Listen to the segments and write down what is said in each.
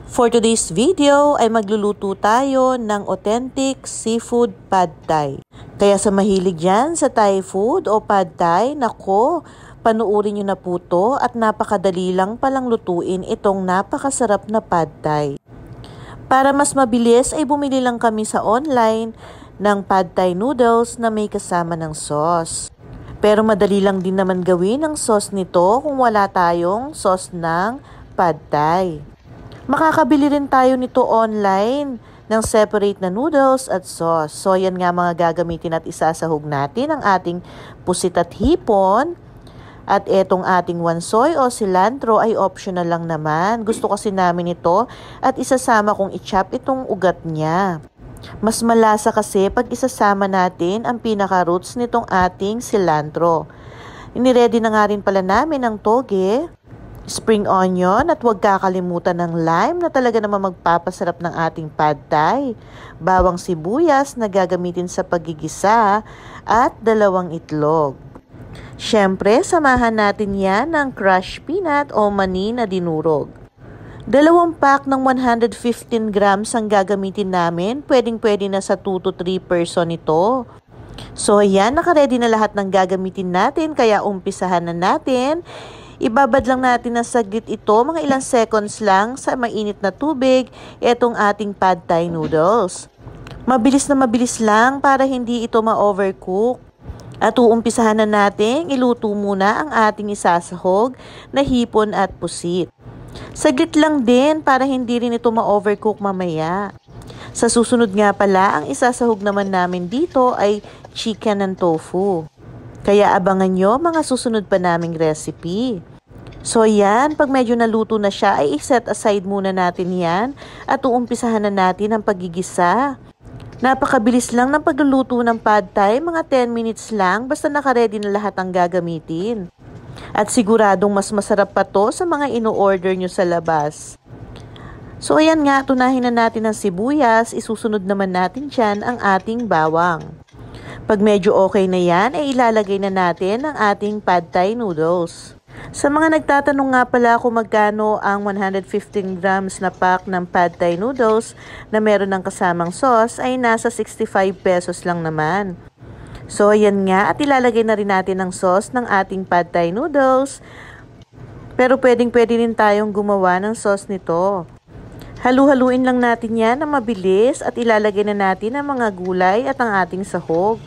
For today's video ay magluluto tayo ng authentic seafood pad thai. Kaya sa mahilig dyan sa Thai food o pad thai, nako, panuorin nyo na po to at napakadali lang palang lutuin itong napakasarap na pad thai. Para mas mabilis ay bumili lang kami sa online ng pad thai noodles na may kasama ng sauce. Pero madali lang din naman gawin ang sauce nito kung wala tayong sauce ng pad thai. Makakabili rin tayo nito online ng separate na noodles at sauce. So yan nga mga gagamitin at isasahog natin ang ating pusit at hipon. At etong ating wansoy o cilantro ay optional lang naman. Gusto kasi namin ito at isasama kong i-chop itong ugat niya. Mas malasa kasi pag isasama natin ang pinaka-roots nitong ating cilantro. Iniready na nga rin pala namin ang toge, spring onion at huwag kakalimutan ng lime na talaga naman magpapasarap ng ating pad thai, bawang sibuyas na gagamitin sa paggigisa at 2 itlog. Siyempre, samahan natin yan ng crushed peanut o mani na dinurog. 2 pack ng 115 grams ang gagamitin namin, pwedeng-pwede na sa 2 to 3 person ito. So yan, nakaredy na lahat ng gagamitin natin, kaya umpisahan na natin. Ibabad lang natin na saglit ito, mga ilang seconds lang sa mainit na tubig, itong ating pad thai noodles. Mabilis na mabilis lang para hindi ito ma-overcook. At uumpisahan na natin, iluto muna ang ating isasahog na hipon at pusit. Saglit lang din para hindi rin ito ma-overcook mamaya. Sa susunod nga pala, ang isasahog naman namin dito ay chicken and tofu. Kaya abangan nyo mga susunod pa naming recipe. So yan, pag medyo naluto na siya ay i-set aside muna natin yan at uumpisahan na natin ang paggigisa. Napakabilis lang ng pagluluto ng pad thai, mga 10 minutes lang basta nakaredy na lahat ang gagamitin. At siguradong mas masarap pa to sa mga ino-order nyo sa labas. So ayan nga, tunahin na natin ang sibuyas, isusunod naman natin dyan ang ating bawang. Pag medyo okay na yan, ay ilalagay na natin ang ating pad thai noodles. Sa mga nagtatanong nga pala kung magkano ang 115 grams na pack ng pad thai noodles na meron ng kasamang sauce, ay nasa 65 pesos lang naman. So ayan nga, at ilalagay na rin natin ang sauce ng ating pad thai noodles. Pero pwedeng-pwede rin tayong gumawa ng sauce nito. Halu-haluin lang natin yan na mabilis at ilalagay na natin ang mga gulay at ang ating sahog.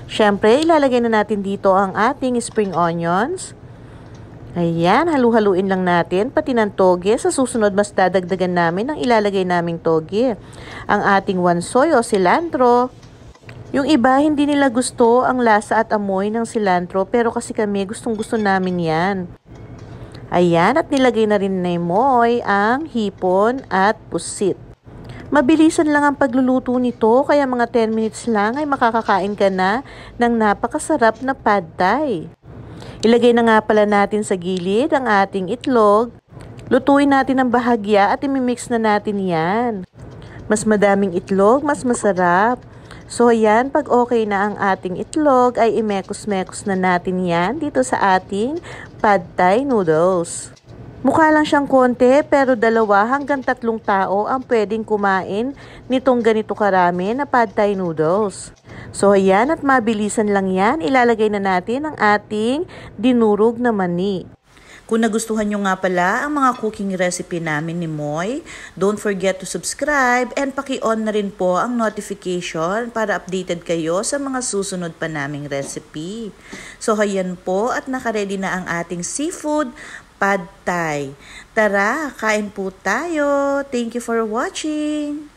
Siyempre, ilalagay na natin dito ang ating spring onions. Ayan, halu-haluin lang natin pati ng toge. Sa susunod, mas dadagdagan namin ang ilalagay naming toge. Ang ating wansoy o cilantro. Yung iba, hindi nila gusto ang lasa at amoy ng cilantro, pero kasi kami gustong-gusto namin yan. Ayan, at nilagay na rin ni Moy ang hipon at pusit. Mabilisan lang ang pagluluto nito, kaya mga 10 minutes lang ay makakakain ka na ng napakasarap na pad thai. Ilagay na nga pala natin sa gilid ang ating itlog. Lutuin natin ang bahagya at imimix na natin yan. Mas madaming itlog, mas masarap. So yan, pag okay na ang ating itlog ay imekos-mekos na natin yan dito sa ating pad thai noodles. Mukha lang siyang konti pero 2 hanggang 3 tao ang pwedeng kumain nitong ganito karami na pad thai noodles. So ayan, at mabilisan lang yan, ilalagay na natin ang ating dinurog na mani. Kung nagustuhan nyo nga pala ang mga cooking recipe namin ni Moy, don't forget to subscribe and paki-on na rin po ang notification para updated kayo sa mga susunod pa naming recipe. So ayan po, at nakaredy na ang ating seafood pad thai. Tara, kain po tayo. Thank you for watching.